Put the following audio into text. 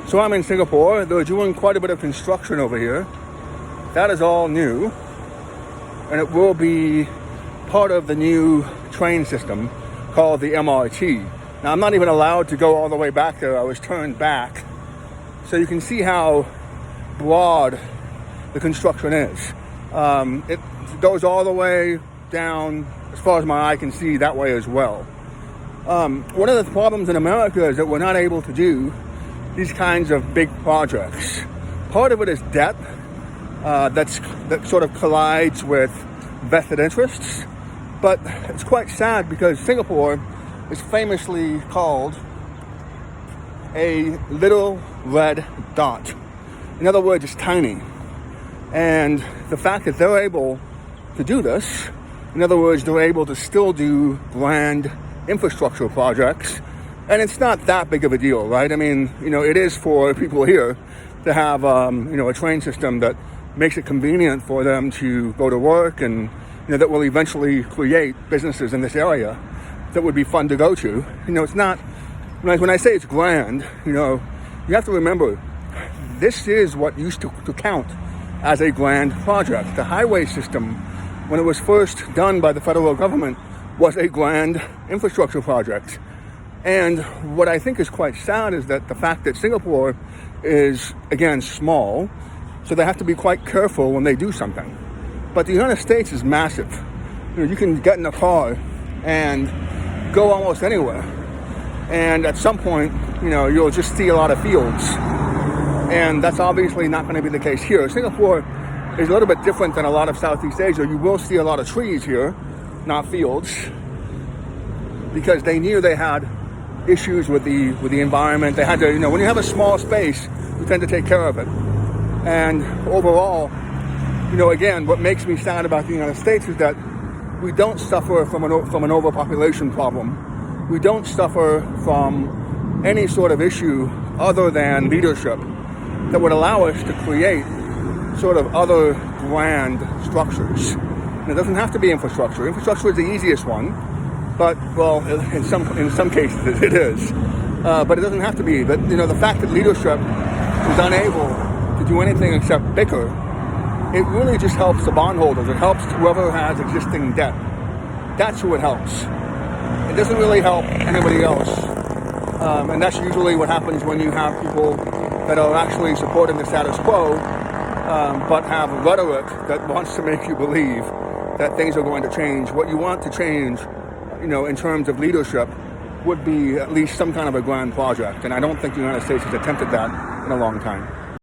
So I'm in Singapore. They're doing quite a bit of construction over here. That is all new. And it will be part of the new train system called the MRT. Now, I'm not even allowed to go all the way back there. I was turned back. So you can see how broad the construction is. It goes all the way down, as far as my eye can see, that way as well. One of the problems in America is that we're not able to do these kinds of big projects. Part of it is debt that sort of collides with vested interests. But it's quite sad because Singapore is famously called a little red dot. In other words, it's tiny. And the fact that they're able to do this, in other words, they're able to still do grand infrastructure projects, and it's not that big of a deal, right? I mean, it is for people here to have, a train system that makes it convenient for them to go to work, and that will eventually create businesses in this area that would be fun to go to. It's not, when I say it's grand, you have to remember, this is what used to count as a grand project. The highway system, when it was first done by the federal government, was a grand infrastructure project. And what I think is quite sad is that the fact that Singapore is, again, small, so they have to be quite careful when they do something. But the United States is massive. You can get in a car and go almost anywhere. And at some point, you'll just see a lot of fields. And that's obviously not going to be the case here. Singapore is a little bit different than a lot of Southeast Asia. You will see a lot of trees here, not fields, because they knew they had issues with the environment. They had to, when you have a small space, you tend to take care of it. And overall, again, what makes me sad about the United States is that we don't suffer from an overpopulation problem. We don't suffer from any sort of issue other than leadership that would allow us to create sort of other grand structures. And it doesn't have to be infrastructure. Infrastructure is the easiest one, but, well, in some cases it is. But it doesn't have to be. But, the fact that leadership is unable to do anything except bicker, it really just helps the bondholders. It helps whoever has existing debt. That's who it helps. It doesn't really help anybody else. And that's usually what happens when you have people that are actually supporting the status quo, but have rhetoric that wants to make you believe that things are going to change. What you want to change, in terms of leadership, would be at least some kind of a grand project. And I don't think the United States has attempted that in a long time.